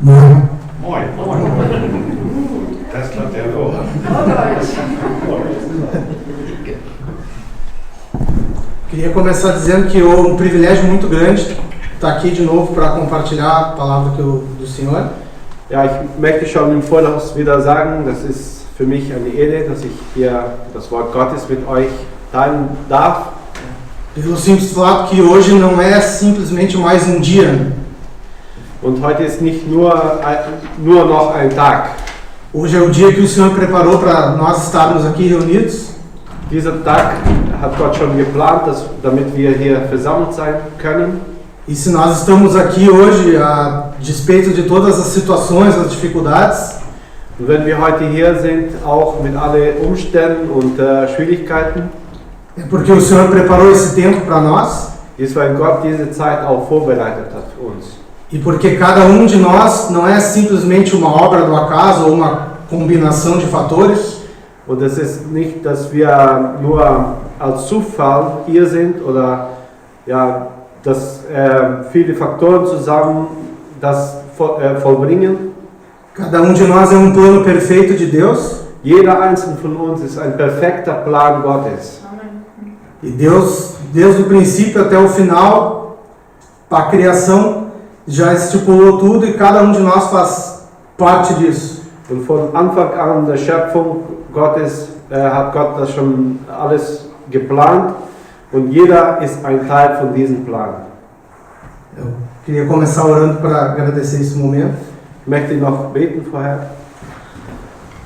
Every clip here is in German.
Moin. Moin. Das klappt ja auch. Queria começar dizendo que é um privilégio muito grande estar aqui de novo para compartilhar a palavra do Senhor. Ja, ich möchte schon im Voraus wieder sagen, das ist für mich eine Ehre, dass ich hier das Wort Gottes mit euch teilen darf. Pelo simples fato que hoje não é simplesmente mais um dia. Und heute ist nicht nur noch ein Tag. Hoje é o dia que o Senhor preparou para nós estarmos aqui reunidos. Dieser Tag hat Gott schon geplant, damit wir hier versammelt sein können. E se nós estamos aqui hoje, a despeito de todas as situações, as dificuldades, Und wenn wir heute hier sind, auch mit allen Umständen und Schwierigkeiten, é porque o Senhor preparou esse tempo para nós ist, weil Gott diese Zeit auch vorbereitet hat für uns. e porque cada um de nós não é simplesmente uma obra do acaso ou uma combinação de fatores, Und es ist nicht, dass wir nur als Zufall hier sind oder ja, dass viele Faktoren zusammen das vollbringen. cada um de nós é um plano perfeito de Deus. Jeder einzelne von uns ist ein perfekter Plan Gottes. E Deus, desde o princípio até o final, para a criação, já estipulou tudo e cada um de nós faz parte disso. Und von Anfang an der Schöpfung Gottes hat Gott das schon alles geplant und jeder ist ein Teil von diesem Plan. Eu queria começar orando para agradecer esse momento. Ich möchte noch beten vorher.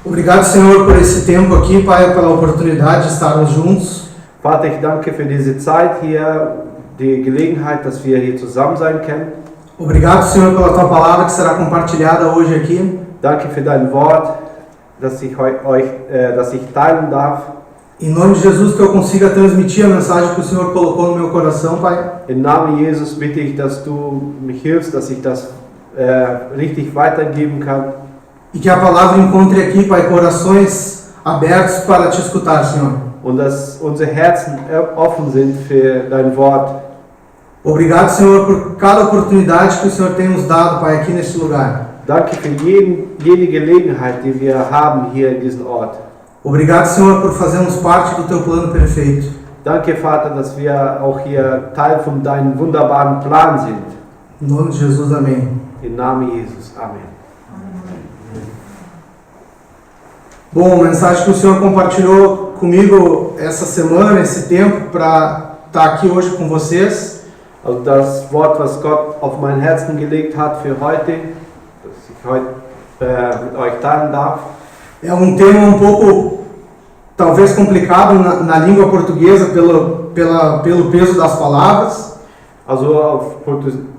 Obrigado, Senhor, por esse tempo aqui, Pai, pela oportunidade de estarmos juntos. Vater, ich danke für diese Zeit hier, die Gelegenheit, dass wir hier zusammen sein können. Obrigado, Senhor, pela Tua palavra que será compartilhada hoje aqui. Danke für dein Wort, das ich teilen darf. Em nome de Jesus, que eu consiga transmitir a mensagem que o Senhor colocou no meu coração, Pai. Im Namen Jesus bitte ich, dass du mich hilfst, dass ich das richtig weitergeben kann. E que a palavra encontre aqui, Pai, corações abertos para Te escutar, Senhor. Und dass unsere Herzen offen sind für dein Wort. Obrigado, Senhor, por cada oportunidade que o Senhor tem nos dado, Pai, aqui neste lugar. Danke für jede Gelegenheit, die wir haben hier in diesem Ort. Obrigado, Senhor, por fazermos parte do Teu plano perfeito. Danke, Vater, dass wir auch hier Teil von deinem wunderbaren Plan sind. Em nome de Jesus, amém. Im Namen Jesus. Amen. Bom, a mensagem que o Senhor compartilhou comigo essa semana, esse tempo, para estar aqui hoje com vocês. Also das Wort, was Gott auf mein Herzen gelegt hat für heute, das ich heute mit euch teilen darf. É um tema um pouco, talvez complicado na língua portuguesa pelo peso das palavras. Also auf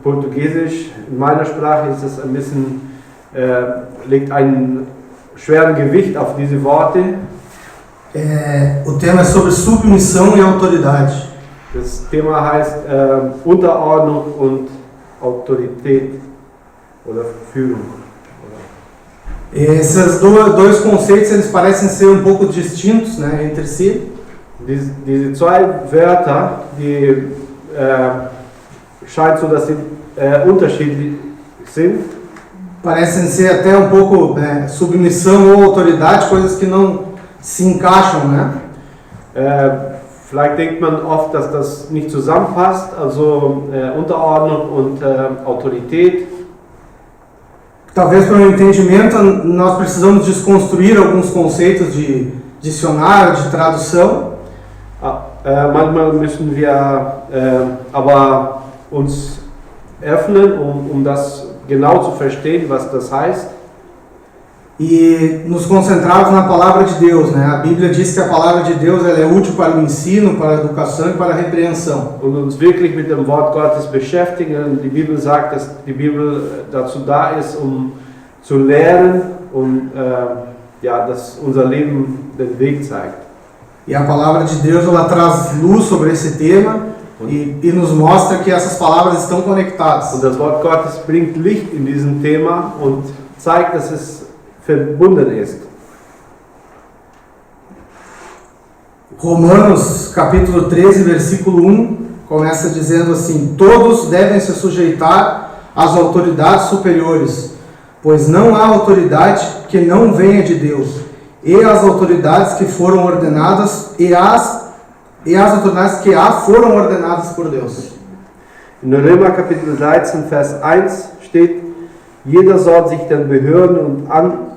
Portugiesisch, in meiner Sprache ist es ein bisschen, legt einen schweren Gewicht auf diese Worte. O tema é sobre submissão e autoridade. Das Thema heißt Unterordnung und Autorität oder Führung. Esses dois conceitos, eles parecem ser um pouco distintos, né, entre si. Diese zwei Wörter, die scheint so, dass sie unterschiedlich sind. Parecem ser até um pouco submissão ou autoridade, coisas que não se encaixam, né? Vielleicht denkt man oft, dass das nicht zusammenpasst, also Unterordnung und Autorität. Talvez para o entendimento nós precisamos desconstruir alguns conceitos de dicionário, de tradução. Manchmal müssen wir aber uns öffnen, um das genau zu verstehen, was das heißt. E nos concentrarmos na palavra de Deus, né? A Bíblia diz que a palavra de Deus ela é útil para o ensino, para a educação e para a repreensão. Und uns wirklich mit dem Wort Gottes beschäftigen. Die Bibel sagt, dass die Bibel dazu da ist, um zu lernen und dass unser Leben den Weg zeigt. E a palavra de Deus ela traz luz sobre esse tema e nos mostra que essas palavras estão conectadas. Und das Wort Gottes bringt Licht in diesem Thema und zeigt, dass es verbunden ist. Romanos capítulo 13, versículo 1, começa dizendo assim: todos devem se sujeitar às autoridades superiores, pois não há autoridade que não venha de Deus, e as autoridades que foram ordenadas, e as autoridades que foram ordenadas por Deus. In Römer Kapitel 13, Vers 1 steht, jeder soll sich den Behörden und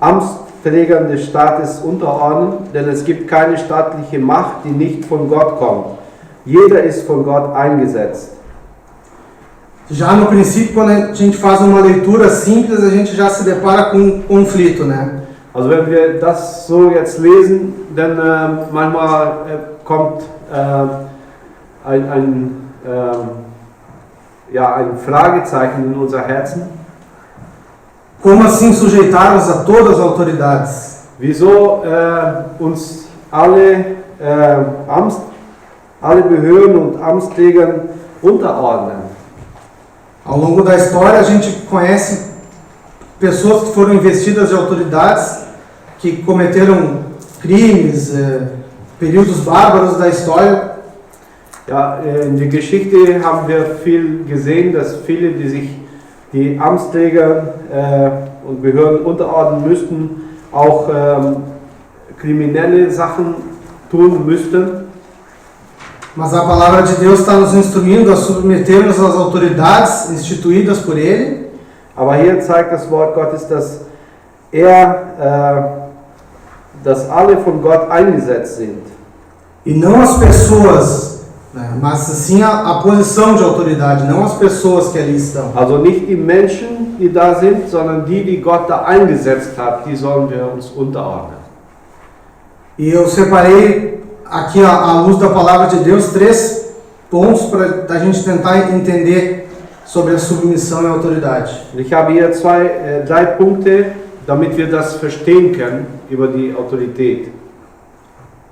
Amtsträgern des Staates unterordnen, denn es gibt keine staatliche Macht, die nicht von Gott kommt. Jeder ist von Gott eingesetzt. Já no princípio, quando a gente faz uma leitura simples, a gente já se depara com um conflito, né? Also wenn wir das so jetzt lesen, dann manchmal kommt ein Fragezeichen in unser Herzen. Como assim sujeitarmos a todas as autoridades? Wieso uns alle Behörden und Amtsträgern unterordnen? Ao longo da história, a gente conhece pessoas que foram investidas de autoridades, que cometeram crimes, períodos bárbaros da História. Ja, in der Geschichte haben wir viel gesehen, dass viele, die sich die Amtsträger und Behörden unterordnen müssten, auch kriminelle Sachen tun müssten. Mas a palavra de Deus está nos instruindo a submetermos às autoridades instituídas por Ele. Aber hier zeigt das Wort Gottes, dass dass alle von Gott eingesetzt sind. E não as pessoas, né, mas sim a posição de autoridade, não as pessoas que ali estão. Also nicht die Menschen, die da sind, sondern die Gott da eingesetzt hat, die sollen wir uns unterordnen. E eu separei aqui à luz da palavra de Deus 3 pontos para a gente tentar entender sobre a submissão e a autoridade. Ich habe hier drei Punkte, damit wir das verstehen können über die Autorität.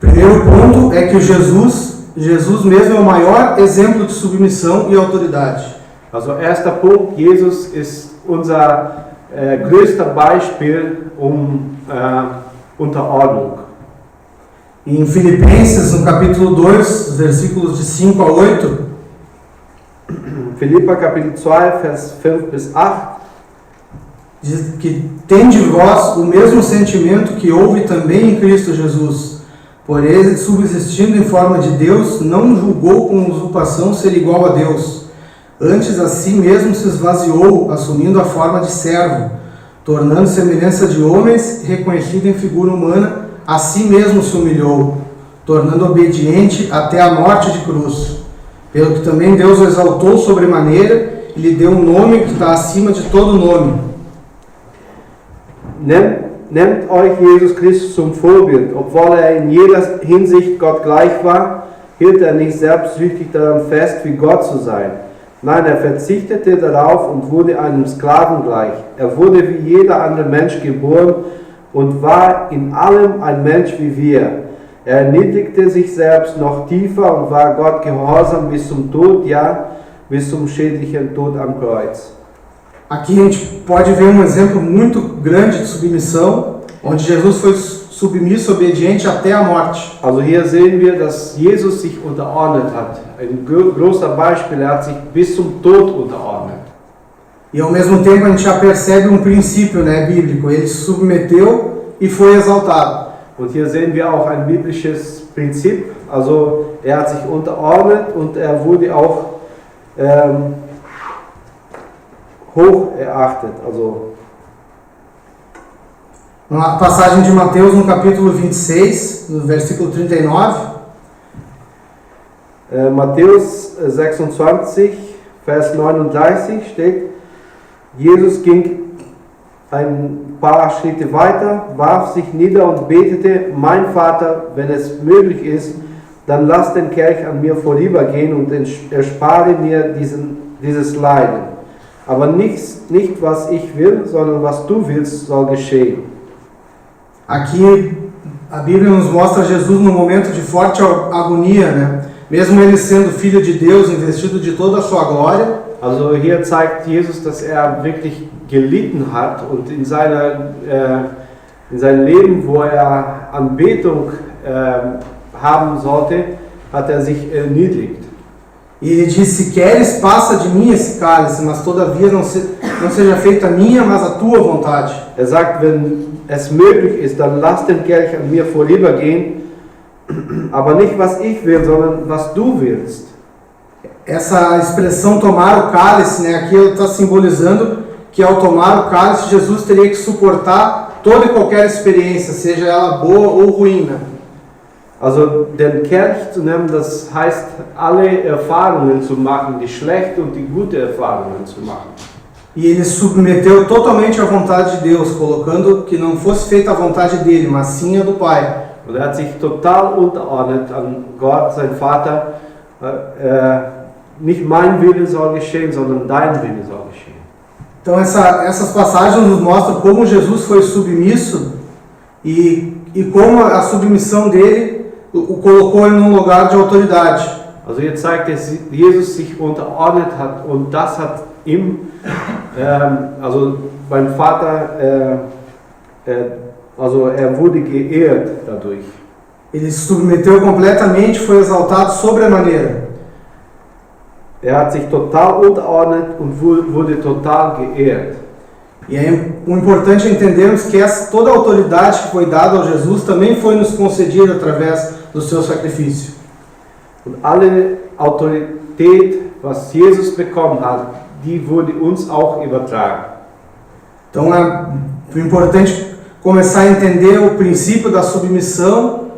Primeiro ponto é que Jesus mesmo é o maior exemplo de submissão e autoridade. Also erster Punkt, Jesus ist unser größter Beispiel Unterordnung. Em Filipenses, no capítulo 2, versículos de 5 a 8, Philipper Kapitel 2, Vers 5 bis 8, diz que tende vós o mesmo sentimento que houve também em Cristo Jesus. Por ele, subsistindo em forma de Deus, não julgou com usurpação ser igual a Deus. Antes a si mesmo se esvaziou, assumindo a forma de servo, tornando semelhança de homens, reconhecido em figura humana, a si mesmo se humilhou, tornando obediente até a morte de cruz. Pelo que também Deus o exaltou sobremaneira e lhe deu um nome que está acima de todo nome. Nehmt euch Jesus Christus zum Vorbild. Obwohl in jeder Hinsicht Gott gleich war, hielt nicht selbstsüchtig daran fest, wie Gott zu sein. Nein, verzichtete darauf und wurde einem Sklaven gleich. Wurde wie jeder andere Mensch geboren und war in allem ein Mensch wie wir. Erniedrigte sich selbst noch tiefer und war Gott gehorsam bis zum Tod, ja, bis zum schädlichen Tod am Kreuz. Aqui a gente pode ver um exemplo muito grande de submissão, onde Jesus foi submisso, obediente até a morte. Also hier sehen wir, dass Jesus sich unterordnet hat. Ein großer Beispiel, hat sich bis zum Tod unterordnet. E ao mesmo tempo a gente já percebe um princípio, né, bíblico. Ele se submeteu e foi exaltado. Und hier sehen wir auch ein biblisches Prinzip. Also hat sich unterordnet und wurde auch hoch erachtet. Also uma passagem de Mateus no capítulo 26, no versículo 39. Matthäus 26, Vers 39 steht, Jesus ging ein paar Schritte weiter, warf sich nieder und betete, mein Vater, wenn es möglich ist, dann lass den Kelch an mir vorübergehen und erspare mir dieses Leiden. Aber nicht was ich will, sondern was du willst, soll geschehen. Aqui a Bíblia nos mostra Jesus num momento de forte agonia, né? Mesmo ele sendo filho de Deus, investido de toda a sua glória. Also hier zeigt Jesus, dass wirklich gelitten hat und in seinem Leben, wo Anbetung haben sollte, hat sich erniedrigt. E ele diz, se queres, passa de mim esse cálice, mas todavia não seja feita a minha, mas a tua vontade. sagt, wenn es möglich ist, dann lass den Kelch an mir vorübergehen, aber nicht was ich will, sondern was du willst. Essa expressão tomar o cálice, né, aqui ela está simbolizando que ao tomar o cálice, Jesus teria que suportar toda e qualquer experiência, seja ela boa ou ruim. Né? Also den Kelch zu nehmen, das heißt, alle Erfahrungen zu machen, die schlechte und die gute Erfahrungen zu machen. E ele submeteu totalmente à vontade de Deus, colocando que não fosse feita a vontade dele, mas sim a do Pai. Und hat sich total unterordnet an Gott, sein Vater. Nicht mein Wille soll geschehen, sondern dein Wille soll geschehen. Então essas passagens nos mostram como Jesus foi submisso e como a submissão dele o colocou em um lugar de autoridade. Also hier zeigt, dass Jesus sich unterordnet hat und das hat ihm, also mein Vater, also er wurde geehrt dadurch. Ele se submeteu completamente, foi exaltado sobremaneira. Er hat sich total unterordnet und wurde total geehrt. E é importante entendermos que toda a autoridade que foi dada a Jesus também foi nos concedida através do seu sacrifício. Und alle Autorität, was Jesus bekommen hat, die wurde uns auch übertragen. Então é importante começar a entender o princípio da submissão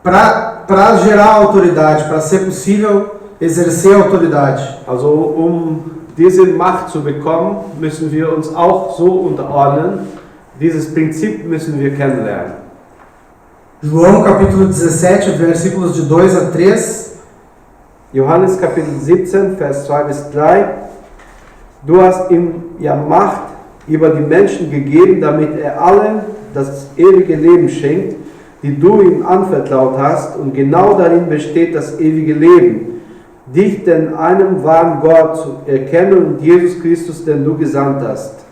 para gerar autoridade, para ser possível exercer a autoridade. Also diese Macht zu bekommen, müssen wir uns auch so unterordnen. Dieses Prinzip müssen wir kennenlernen. João capítulo 17, versículos de 2 a 3. Johannes Kapitel 17, Vers 2 bis 3. Du hast ihm ja Macht über die Menschen gegeben, damit er allen das ewige Leben schenkt, die du ihm anvertraut hast, und genau darin besteht das ewige Leben. Dich, den einen wahren Gott, zu erkennen und Jesus Christus, den du gesandt hast.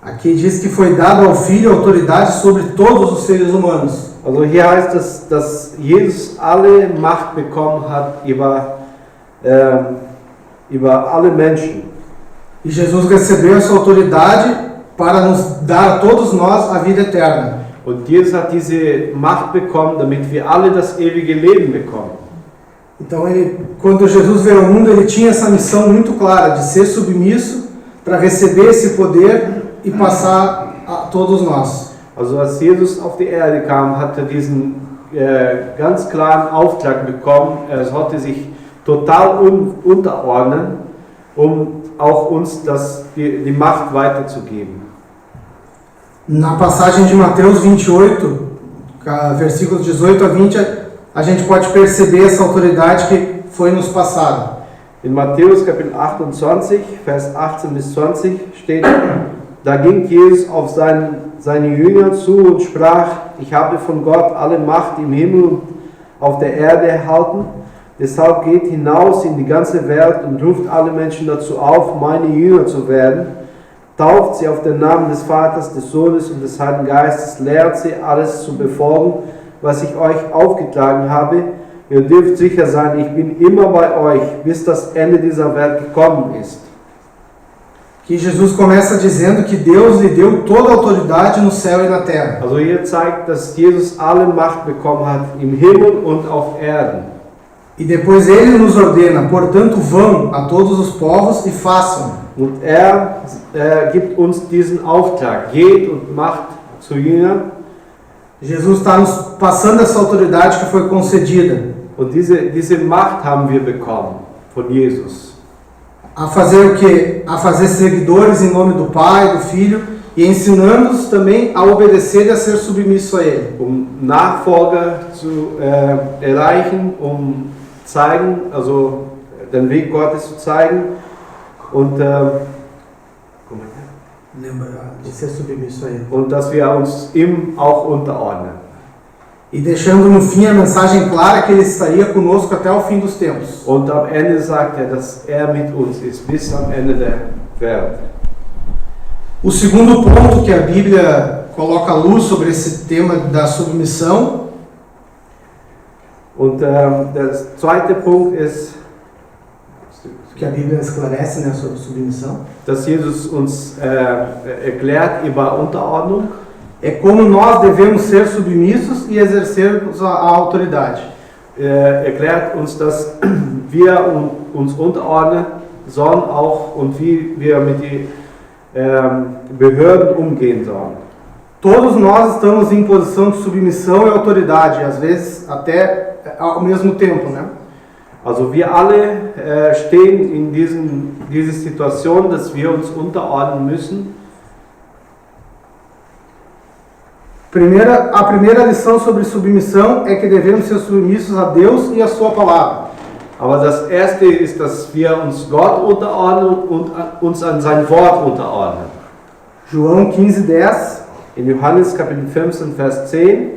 Aqui diz que foi dado ao Filho autoridade sobre todos os seres humanos. Also hier heißt es, dass Jesus alle Macht bekommen hat über alle Menschen. E Jesus recebeu essa autoridade para nos dar a todos nós a vida eterna. Und Jesus hat diese Macht bekommen, damit wir alle das ewige Leben bekommen. Então, quando Jesus veio ao mundo, ele tinha essa missão muito clara de ser submisso para receber esse poder e passar a todos nós. Also als Jesus auf die Erde kam, hat er diesen ganz klaren Auftrag bekommen. Er sollte sich total unterordnen, um auch uns die Macht weiterzugeben. Na passagem de Mateus 28, versículos 18 a 20, a gente pode perceber essa autoridade que foi nos passada. In Matthäus Kapitel 28, Vers 18 bis 20 steht, da ging Jesus auf seine Jünger zu und sprach, ich habe von Gott alle Macht im Himmel und auf der Erde erhalten, deshalb geht hinaus in die ganze Welt und ruft alle Menschen dazu auf, meine Jünger zu werden, tauft sie auf den Namen des Vaters, des Sohnes und des Heiligen Geistes, lehrt sie alles zu befolgen, was ich euch aufgetragen habe. Ihr dürft sicher sein, ich bin immer bei euch, bis das Ende dieser Welt gekommen ist. Que Jesus começa dizendo que Deus lhe deu toda a autoridade no céu e na terra. Also hier zeigt, dass Jesus alle Macht bekommen hat im Himmel und auf Erden. E depois ele nos ordena, portanto vão a todos os povos e façam. Und er gibt uns diesen Auftrag, geht und macht zu Jüngern. Jesus está nos passando essa autoridade que foi concedida. Und diese Macht haben wir bekommen von Jesus. A fazer o quê? A fazer seguidores em nome do Pai, do Filho, e ensinando-os também a obedecer e a ser submisso a Ele. Nachfolger zu erreichen, zeigen, also den Weg Gottes zu zeigen und De ser submisso a Ele. Und dass wir uns ihm auch unterordnen. E deixando no fim a mensagem clara que Ele estaria conosco até o fim dos tempos. Und am Ende sagt er, dass er mit uns ist, bis am Ende der Welt. O segundo ponto que a Bíblia coloca luz sobre esse tema da submissão. Und der zweite Punkt ist, que a Bíblia esclarece, né, sobre submissão, dass Jesus uns erklärt über Unterordnung. é como nós devemos ser submissos e exercermos a autoridade. Erklärt uns, dass wir uns unterordnen sollen auch und wie wir mit den Behörden umgehen sollen. Todos nós estamos em posição de submissão e autoridade, às vezes até ao mesmo tempo, né? Also wir alle stehen in dieser Situation, dass wir uns unterordnen müssen. A primeira lição sobre submissão é que devemos ser submissos a Deus e a sua palavra. Aber das erste ist, dass wir uns Gott unterordnen und uns an sein Wort unterordnen. João 15:10. In Johannes Kapitel 15, Vers 10: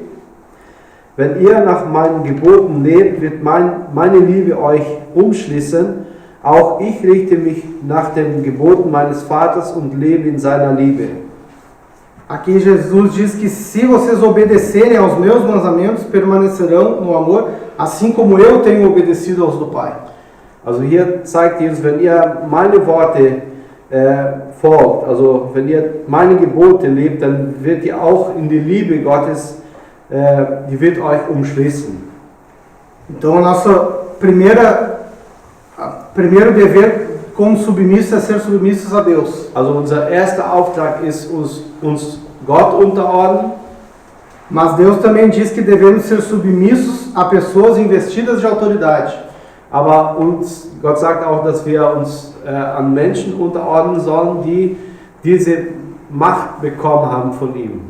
Wenn ihr nach meinen Geboten lebt, wird meine Liebe euch umschließen. Auch ich richte mich nach den Geboten meines Vaters und lebe in seiner Liebe. Aqui Jesus diz que se vocês obedecerem aos meus mandamentos, permanecerão no amor, assim como eu tenho obedecido aos do Pai. Also hier zeigt Jesus, wenn ihr meine Worte folgt, also wenn ihr meine Gebote lebt, dann wird ihr auch in die Liebe Gottes, die wird euch umschließen. Então, primeiro dever como submisso é ser submissos a Deus. Also unser erster Auftrag ist, uns Gott unterordnen. Mas Deus também diz que devemos ser submissos a pessoas investidas de autoridade. Aber Gott sagt auch, dass wir uns an Menschen unterordnen sollen, die diese Macht bekommen haben von ihm.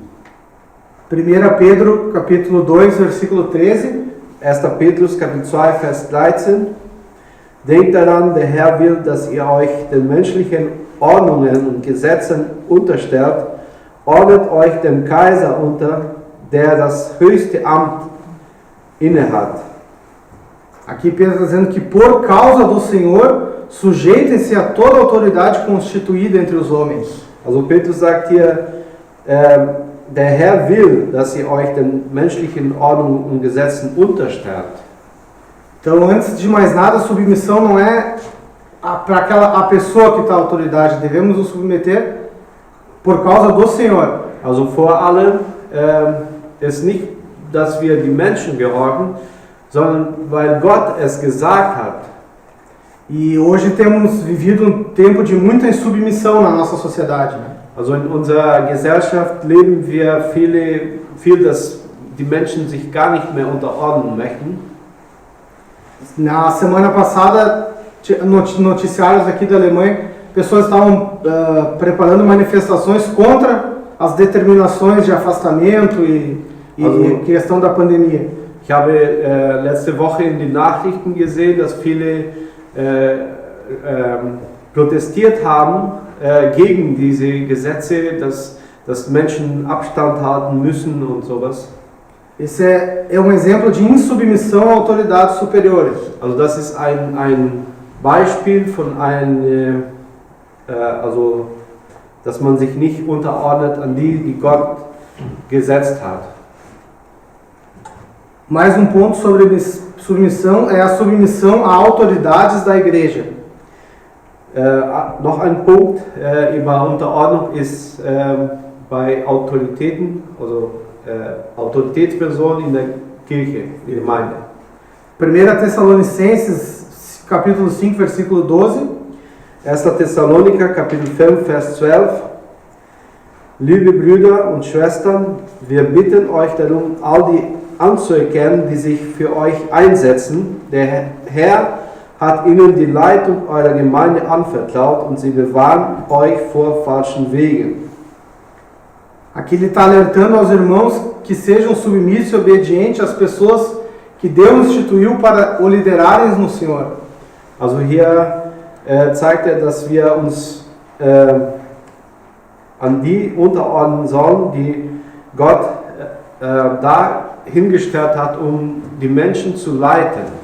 1 Pedro, capítulo 2, versículo 13. 1. Petrus, Kapitel 2, Vers 13. Denkt daran, der Herr will, dass ihr euch den menschlichen Ordnungen und Gesetzen unterstellt. Ordnet euch dem Kaiser unter, der das höchste Amt innehat. Aqui Pedro está dizendo que por causa do Senhor, sujeitem-se a toda autoridade constituída entre os homens. Also Petrus sagt hier, der Herr will, dass ihr euch den menschlichen Ordnungen und Gesetzen unterstellt. Então, antes de mais nada, a submissão não é para a pessoa que está a autoridade. Devemos nos submeter por causa do Senhor. Also vor allem ist nicht, dass wir die Menschen gehorchen, sondern weil Gott es gesagt hat. E hoje temos vivido tempo de muita insubmissão na nossa sociedade. Né? Also in unserer Gesellschaft leben wir viel, dass die Menschen sich gar nicht mehr unterordnen möchten. Na semana passada, noticiários aqui da Alemanha, pessoas estavam preparando manifestações contra as determinações de afastamento e questão da pandemia. Ich habe letzte Woche in den Nachrichten gesehen, dass viele protestiert haben gegen diese Gesetze, dass Menschen Abstand halten müssen und sowas. Esse é um exemplo de insubmissão a autoridades superiores. Also das ist ein Beispiel von also dass man sich nicht unterordnet an die Gott gesetzt hat. Mais ponto sobre submissão é a submissão a autoridades da igreja. Noch ein Punkt über Unterordnung ist bei Autoritäten, also Autoritätspersonen in der Kirche, in der Gemeinde. 1 Tessalonicenses, capítulo 5, versículo 12. 1. Thessaloniker, Kapitel 5, Vers 12. Liebe Brüder und Schwestern, wir bitten euch darum, all die anzuerkennen, die sich für euch einsetzen. Der Herr hat ihnen die Leitung eurer Gemeinde anvertraut und sie bewahren euch vor falschen Wegen. Aqui ele está alertando aos irmãos que sejam submissos e obedientes às pessoas que Deus instituiu para o liderarem no Senhor. Also hier zeigt dass wir uns an die unterordnen sollen, die Gott da hingestellt hat, die Menschen zu leiten.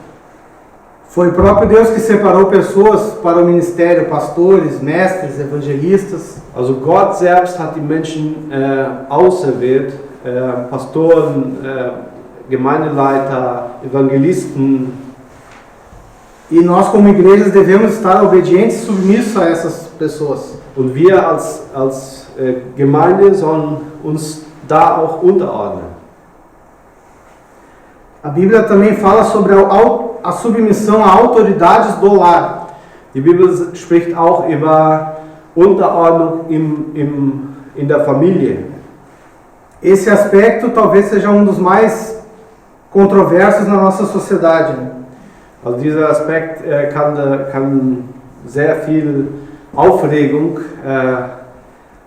Foi o próprio Deus que separou pessoas para o ministério, pastores, mestres, evangelistas. Also Gott selbst hat die Menschen auserwählt, Pastoren, Gemeindeleiter, Evangelisten. E nós como igrejas devemos estar obedientes e submissos a essas pessoas. Und wir als Gemeinde sollen uns da auch unterordnen. A Bíblia também fala sobre a submissão a autoridades do lar. Die Bibel spricht auch über Unterordnung in der Familie. Esse aspecto talvez seja um dos mais controversos na nossa sociedade. Né? Also dieser Aspekt kann sehr viel Aufregung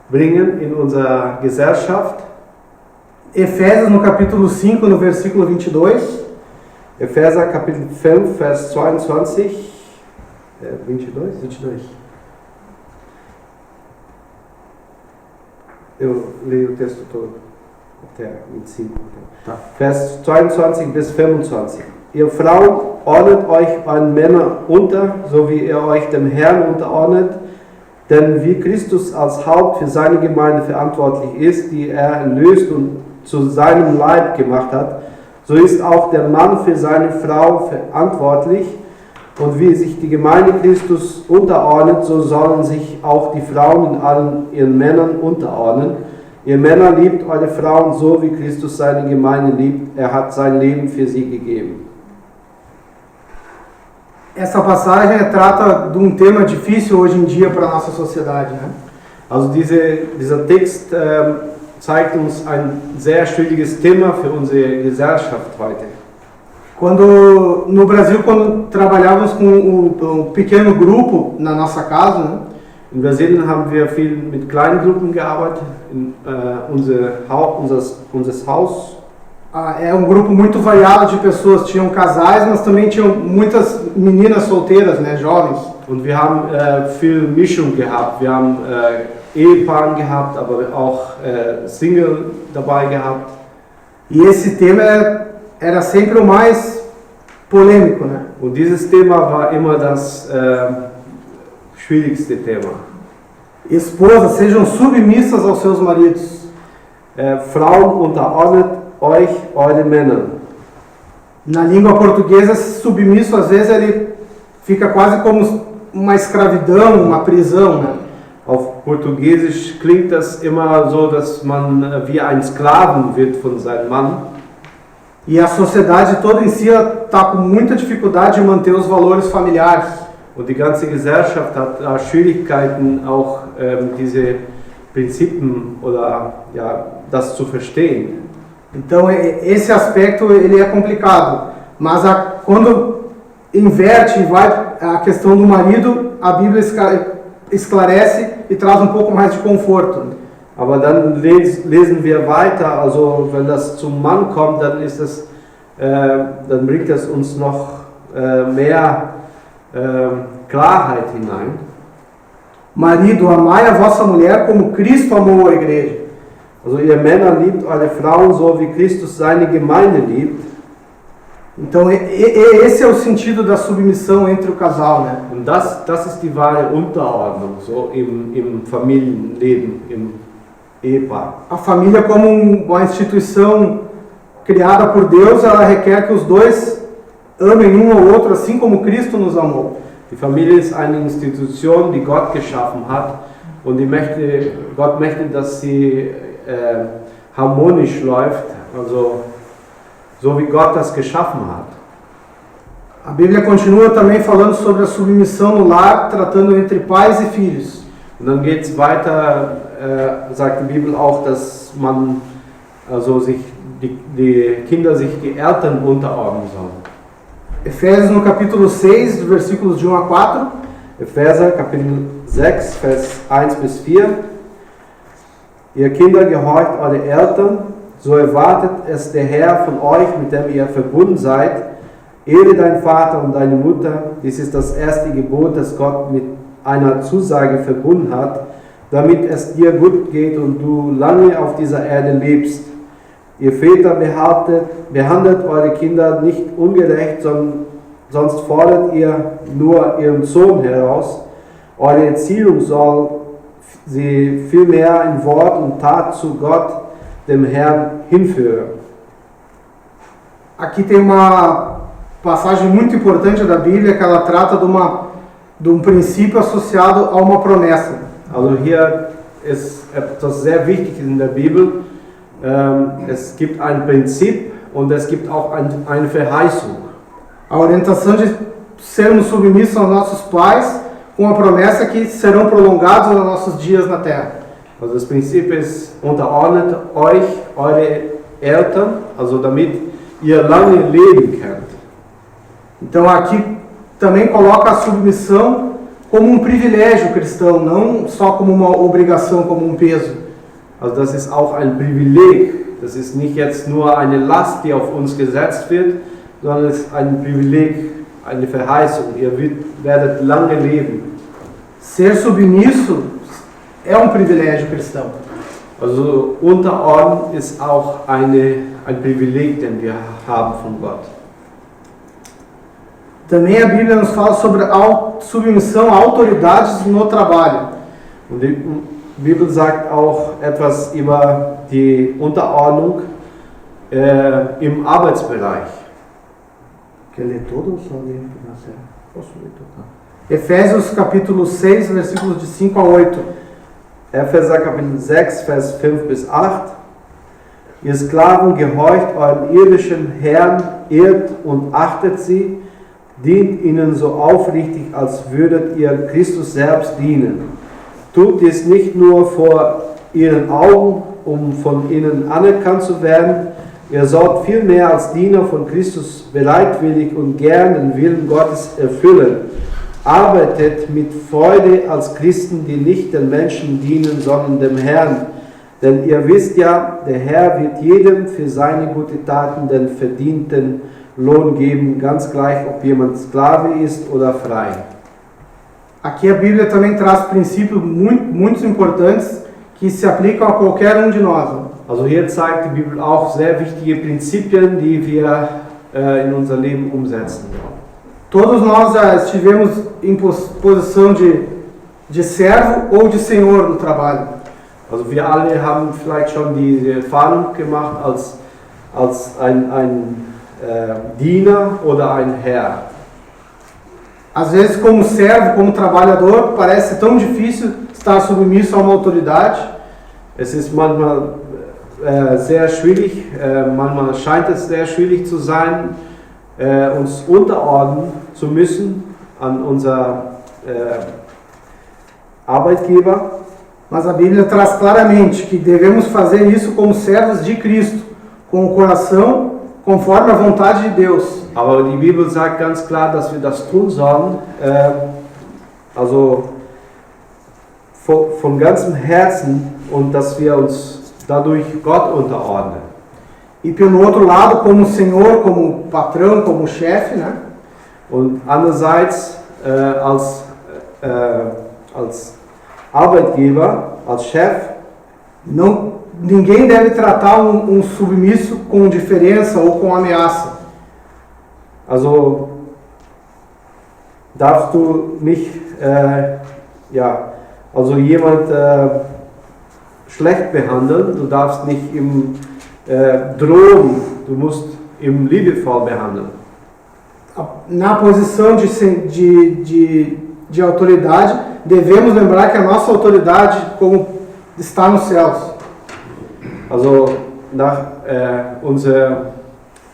bringen in unserer Gesellschaft. Efésios no capítulo 5, no versículo 22. Epheser Kapitel 5, Vers 22. 22. Eu leio o texto todo, até 25. Tá. Vers 22 bis 25. Ihr Frauen, ordnet euch euren Männern unter, so wie ihr euch dem Herrn unterordnet, denn wie Christus als Haupt für seine Gemeinde verantwortlich ist, die er erlöst und zu seinem Leib gemacht hat, so ist auch der Mann für seine Frau verantwortlich. Und wie sich die Gemeinde Christus unterordnet, so sollen sich auch die Frauen in allen ihren Männern unterordnen. Ihr Männer, liebt eure Frauen so, wie Christus seine Gemeinde liebt. Er hat sein Leben für sie gegeben. Essa passagem trata de um tema difícil hoje em dia para a nossa sociedade. Né? Also dieser Text zeigt uns ein sehr schwieriges Thema für unsere Gesellschaft heute. No Brasil, quando trabalhávamos com um pequeno grupo na nossa casa, né? In Brasilien haben wir viel mit kleinen Gruppen gearbeitet, in unser Haus. É um grupo muito variado de pessoas, tinham casais, mas também tinham muitas meninas solteiras, né, jovens. Und wir haben viel Mischung gehabt, wir haben Ehepaaren gehabt, aber auch Single dabei gehabt. E esse tema era sempre o mais polêmico, né? Und dieses Thema war immer das schwierigste Thema. Esposas, sejam submissas aos seus maridos. Frauen, unterordnet euch eure Männer. Na língua portuguesa, submisso às vezes ele fica quase como uma escravidão, uma prisão, né? Auf Portugiesisch klingt das immer so, dass man wie ein Sklaven wird von seinem Mann. E a sociedade toda em si está com muita dificuldade de manter os valores familiares. Und die ganze Gesellschaft hat Schwierigkeiten, auch diese Prinzipien oder das zu verstehen. Então esse aspecto ele é complicado, mas quando inverte e vai a questão do marido, a Bíblia esclarece e traz um pouco mais de conforto. Aber dann lesen wir weiter, also wenn das zum Mann kommt, dann dann bringt das uns noch mehr Klarheit hinein. Marido, amai a vossa mulher como Cristo amou a igreja. Also ihr Männer, liebt eure Frauen so, wie Christus seine Gemeinde liebt. Então esse é o sentido da submissão entre o casal, né? Und das ist die wahre Unterordnung, so im Familienleben, im Ehepaar. A família como uma instituição criada por Deus, ela requer que os dois amem um ao outro, assim como Cristo nos amou. Die Familie ist eine Institution, die Gott geschaffen hat, und Gott möchte, dass sie harmonisch läuft, also so wie Gott das geschaffen hat. A Bíblia continua também falando sobre a submissão no lar, tratando entre pais e filhos. Und dann geht es weiter, sagt die Bibel auch, dass man die Kinder sich die Eltern unterordnen sollen. Efésios no capítulo 6, versículos de 1 a 4. Epheser Kapitel 6, Vers 1 bis 4. Ihr Kinder, gehorcht eure Eltern, so erwartet es der Herr von euch, mit dem ihr verbunden seid. Ehre deinen Vater und deine Mutter, dies ist das erste Gebot, das Gott mit einer Zusage verbunden hat, damit es dir gut geht und du lange auf dieser Erde lebst. Ihr Väter, behandelt eure Kinder nicht ungerecht, sonst fordert ihr nur ihren Sohn heraus. Eure Erziehung soll sie vielmehr in Wort und Tat zu Gott, dem Herrn, hinführen. Aqui tem uma passagem muito importante da Bíblia, que ela trata de um princípio associado a uma promessa. Also hier ist etwas sehr wichtig in der Bibel. Es gibt ein Prinzip und es gibt auch eine Verheißung. A orientação de sermos submissos aos nossos pais, com a promessa que serão prolongados os nossos dias na terra. Also das Prinzip ist, unterordnet euch eure Eltern, also damit ihr lange leben könnt. Então aqui também coloca a submissão como um privilégio cristão, não só como uma obrigação, como um peso. Also das ist auch ein Privileg. Das ist nicht jetzt nur eine Last, die auf uns gesetzt wird, sondern es ist ein Privileg, eine Verheißung. Ihr werdet lange leben. Ser submisso é um privilégio cristão. Also Unterordnen ist auch ein Privileg, den wir haben von Gott. Também a Bíblia nos fala sobre a submissão a autoridades no trabalho. Und die Bibel sagt auch etwas über die Unterordnung im Arbeitsbereich. Quer ler todo ou só ler? Posso ler todo? Efésios capítulo 6, versículos de 5 a 8. Epheser Kapitel 6, Vers 5 bis 8. Ihr Sklaven, gehorcht euren irdischen Herrn, ehrt und achtet sie, dient ihnen so aufrichtig, als würdet ihr Christus selbst dienen. Tut dies nicht nur vor ihren Augen, um von ihnen anerkannt zu werden, ihr sollt vielmehr als Diener von Christus bereitwillig und gern den Willen Gottes erfüllen. Arbeitet mit Freude als Christen, die nicht den Menschen dienen, sondern dem Herrn. Denn ihr wisst ja, der Herr wird jedem für seine guten Taten den verdienten Lohn geben, ganz gleich, ob jemand Sklave ist oder frei. Aqui a Bíblia também traz princípios muito importantes que se aplicam a qualquer um de nós. Also hier zeigt die Bibel auch sehr wichtige Prinzipien, die wir in unser Leben umsetzen. Todos nós já estivemos em posição de servo ou de senhor no trabalho. Also wir alle haben vielleicht schon die Erfahrung gemacht als ein Diener oder ein Herr. Às vezes, como servo, como trabalhador, parece tão difícil estar submisso a uma autoridade. Es ist manchmal sehr schwierig, manchmal scheint es sehr schwierig zu sein, uns unterordnen zu müssen an unser Arbeitgeber. Mas a Bíblia traz claramente que devemos fazer isso como servos de Cristo, com o coração conforme a vontade de Deus. Aber die Bibel sagt ganz klar, dass wir das tun sollen, also von ganzem Herzen und dass wir uns dadurch Gott unterordnen. E pelo outro lado, como senhor, como patrão, como chefe, né? Und andererseits als Arbeitgeber, als Chef, ninguém deve tratar um submisso com diferença ou com ameaça. Also darfst du nicht also jemand schlecht behandeln, du darfst nicht ihm drohen, du musst ihm liebevoll behandeln. Na posição de autoridade, devemos lembrar que a nossa autoridade está nos céus. Also nach unserer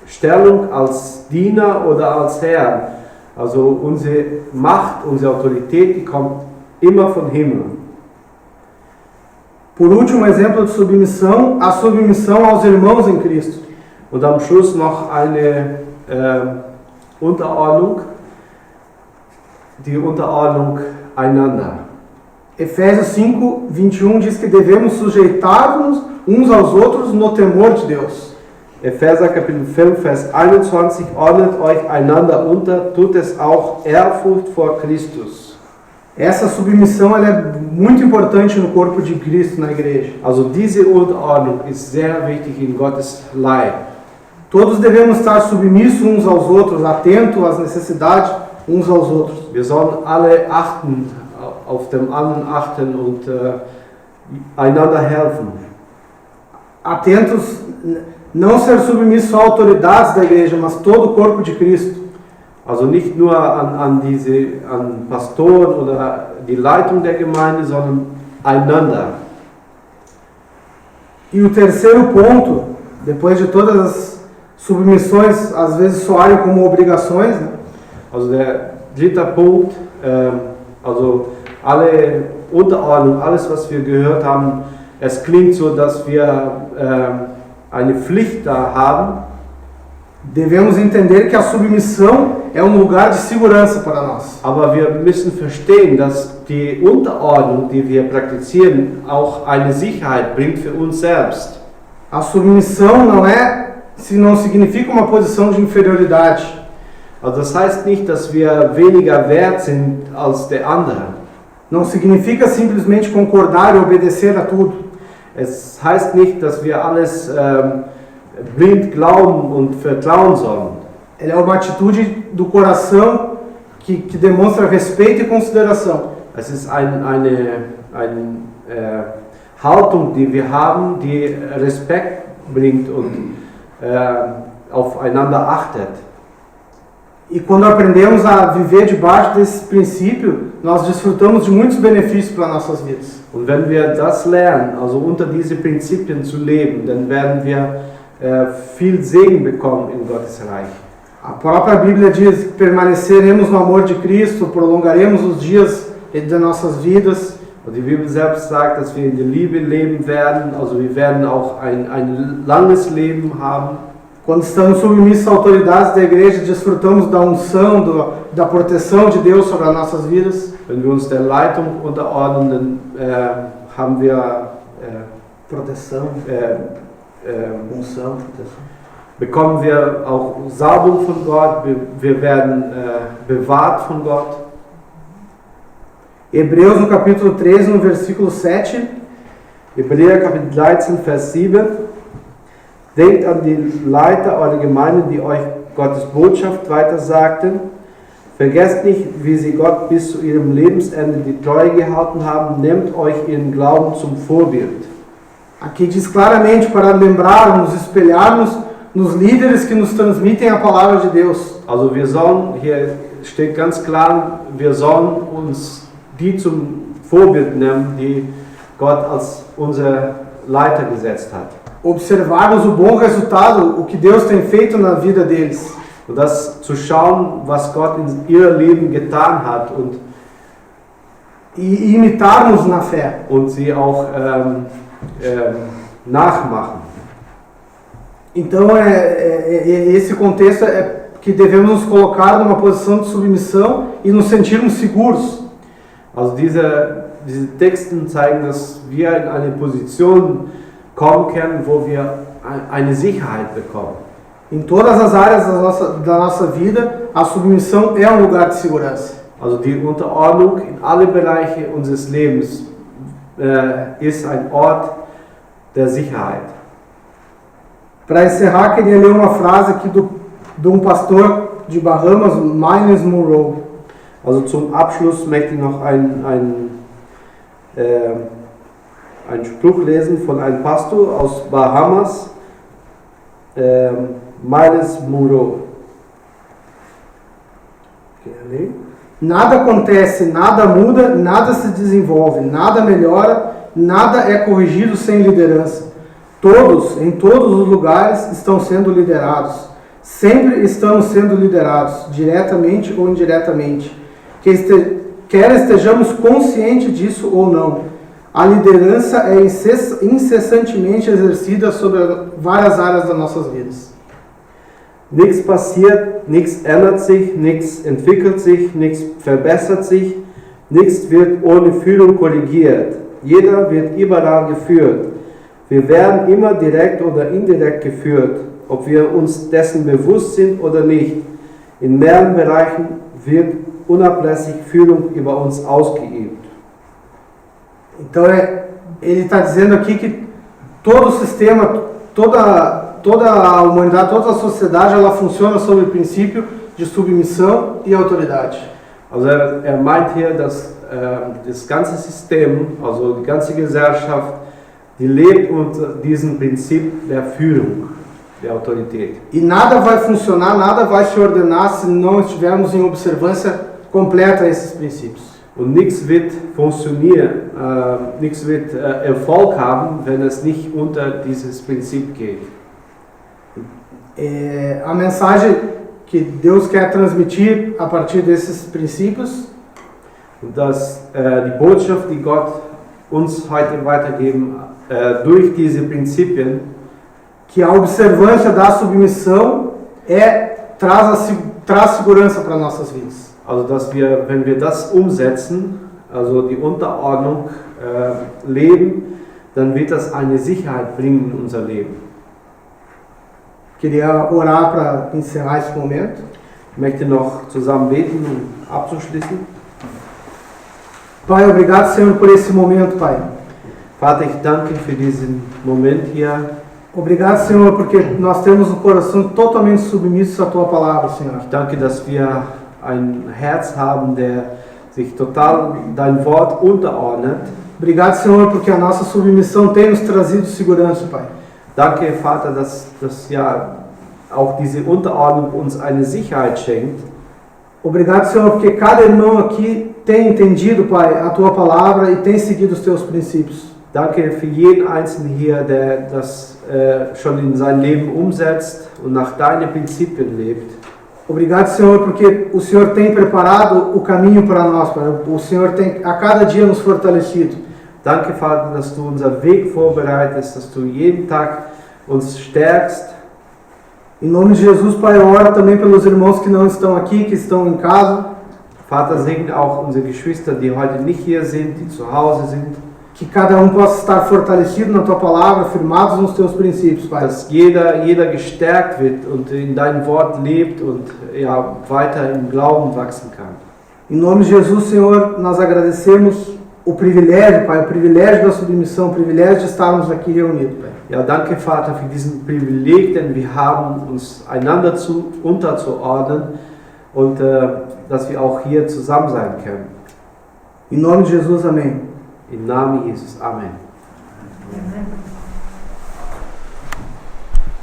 Stellung als Diener oder als Herr, also unsere Macht, unsere Autorität, die kommt immer vom Himmel. Por último, exemplo de submissão, a submissão aos irmãos em Cristo. Und am Schluss noch eine Unterordnung, die Unterordnung einander. Efésios 5, 21 diz que devemos sujeitar-nos uns aos outros no temor de Deus. Epheser Kapitel 5, Vers 21, ordnet euch einander unter, tut es auch Ehrfurcht vor Christus. Essa submissão ela é muito importante no corpo de Cristo, na igreja. Also diese Unterordnung ist sehr wichtig in Gottes Leib. Todos devemos estar submissos uns aos outros, atentos às necessidades uns aos outros. Wir sollen alle auf dem anderen achten und einander helfen. Atentos, não ser submissos só a autoridades da igreja, mas todo o corpo de Cristo. Also nicht nur an Pastoren oder die Leitung der Gemeinde, sondern einander. E o terceiro ponto, depois de todas as submissões, às vezes soarem como obrigações, né? Also der dritte Punkt, also alle Unterordnung, alles was wir gehört haben, es klingt so, dass wir eine Pflicht da haben. Devemos entender que a submissão é lugar de segurança para nós. Aber wir müssen verstehen, dass die Unterordnung, die wir praktizieren, auch eine Sicherheit bringt für uns selbst. A submissão não significa uma posição de inferioridade. Also das heißt nicht, dass wir weniger wert sind als der andere. Não significa simplesmente concordar e obedecer a tudo. Es heißt nicht, dass wir alles blind glauben und vertrauen sollen. Ela é uma atitude do coração que demonstra respeito e consideração. Es ist eine Haltung, die wir haben, die Respekt bringt und aufeinander achtet. E quando aprendemos a viver debaixo desse princípio, nós desfrutamos de muitos benefícios para nossas vidas. Und wenn wir das lernen, also unter diese Prinzipien zu leben, dann werden wir viel Segen bekommen in Gottes Reich. A própria Bíblia diz que permaneceremos no amor de Cristo, prolongaremos os dias de nossas vidas. Und die Bibel selbst sagt, dass wir in der Liebe leben werden, also wir werden auch ein langes Leben haben. Quando estamos submissos a autoridades da igreja, desfrutamos da unção, da proteção de Deus sobre as nossas vidas. Wenn wir uns der Leitung unterordnen, dann haben wir Proteção, unção, proteção. Bekommen wir auch Salbung von Gott, wir werden bewahrt von Gott. Hebreus no capítulo 13, no versículo 7. Hebräer Kapitel 13, Vers 7. Denkt an die Leiter eurer Gemeinde, die euch Gottes Botschaft weitersagten. Vergesst nicht, wie sie Gott bis zu ihrem Lebensende die Treue gehalten haben. Nehmt euch ihren Glauben zum Vorbild. Aqui diz claramente para lembrarmos, espelharmos nos líderes que nos transmitem a palavra de Deus. Also wir sollen, hier steht ganz klar, wir sollen uns die zum Vorbild nehmen, die Gott als unser Leiter gesetzt hat. Observarmos o bom resultado, o que Deus tem feito na vida deles. Und das zu schauen, was Gott in ihr Leben getan hat und imitarmos na fé. Und sie auch nachmachen. Então, esse contexto é que devemos nos colocar numa posição de submissão e nos sentirmos seguros. Also diese Texte zeigen, dass wir in eine Position kommen können, wo wir eine Sicherheit bekommen. Em todas as áreas da nossa vida, a submissão é lugar de segurança. Also die Unterordnung in alle Bereiche unseres Lebens ist ein Ort der Sicherheit. Para encerrar, queria ler uma frase aqui de um pastor de Bahamas, Myles Munroe. Also zum Abschluss möchte ich noch einen Spruch lesen von einem Pastor aus Bahamas, Myles Munroe. Nada acontece, nada muda, nada se desenvolve, nada melhora, nada é corrigido sem liderança. Todos, em todos os lugares, estão sendo liderados. Sempre estamos sendo liderados, diretamente ou indiretamente. Quer estejamos conscientes disso ou não. A liderança é incessantemente exercida sobre várias áreas das nossas vidas. Nichts passiert, nichts ändert sich, nichts entwickelt sich, nichts verbessert sich, nichts wird ohne Führung korrigiert. Jeder wird überall geführt. Wir werden immer direkt oder indirekt geführt, ob wir uns dessen bewusst sind oder nicht. In mehreren Bereichen wird unablässig Führung über uns ausgeübt. Então ele está dizendo aqui que todo o sistema, toda a humanidade, toda a sociedade, ela funciona sob o princípio de submissão e autoridade. Also meint hier, dass das ganze System, also die ganze Gesellschaft, die lebt unter diesem Prinzip der Führung. die Autorität. E nada vai funcionar, nada vai se ordenar se não estivermos em observância completa a esses princípios. Und nichts wird funktionieren, nichts wird Erfolg haben, wenn es nicht unter dieses Prinzip geht. A mensagem que Deus quer transmitir a partir desses princípios Und dass die Botschaft, die Gott uns heute weitergeben, durch diese Prinzipien, que a observância da submissão traz segurança para nossas vidas. also dass wir, wenn wir das umsetzen, also die Unterordnung leben, dann wird das eine Sicherheit bringen in unser Leben. Queria orar para encerrar esse momento. Ich möchte noch zusammen beten, um abzuschließen. Pai, obrigado, Senhor, por esse momento, Pai. Vater, ich danke für diesen Moment hier. Obrigado, Senhor, porque nós temos um coração totalmente submisso à Tua palavra, Senhor. Ich danke, dass wir ein Herz haben, der sich total dein Wort unterordnet. Obrigado, Senhor, porque a nossa submissão tem nos trazido segurança, Pai. Danke, Vater, dass ja auch diese Unterordnung uns eine Sicherheit schenkt. Obrigado, Senhor, porque cada irmão aqui tem entendido, Pai, a Tua palavra e tem seguido os Teus princípios. Danke für jeden Einzelnen hier, der das schon in sein Leben umsetzt und nach deinen Prinzipien lebt. Obrigado, Senhor, porque o Senhor tem preparado o caminho para nós, Pai. O Senhor tem a cada dia nos fortalecido. Danke, Vater, dass du unser Weg vorbereitest, dass du jeden Tag uns stärkst. Em nome de Jesus, Pai, eu oro também pelos irmãos que não estão aqui, que estão em casa. Vater, segne auch unsere Geschwister, die heute nicht hier sind, die zu Hause sind. Que cada um possa estar fortalecido na Tua palavra, firmados nos Teus princípios, Pai. Dass jeder gestärkt wird und in deinem Wort lebt und ja, weiter im Glauben wachsen kann. Em nome de Jesus, Senhor, nós agradecemos o privilégio, Pai, o privilégio da submissão, o privilégio de estarmos aqui reunidos, Pai. Ja, danke, Vater, für diesen Privileg, den wir haben, uns einander unterzuordnen und dass wir auch hier zusammen sein können. Em nome de Jesus, amém. Im Namen Jesus. Amen. Amen.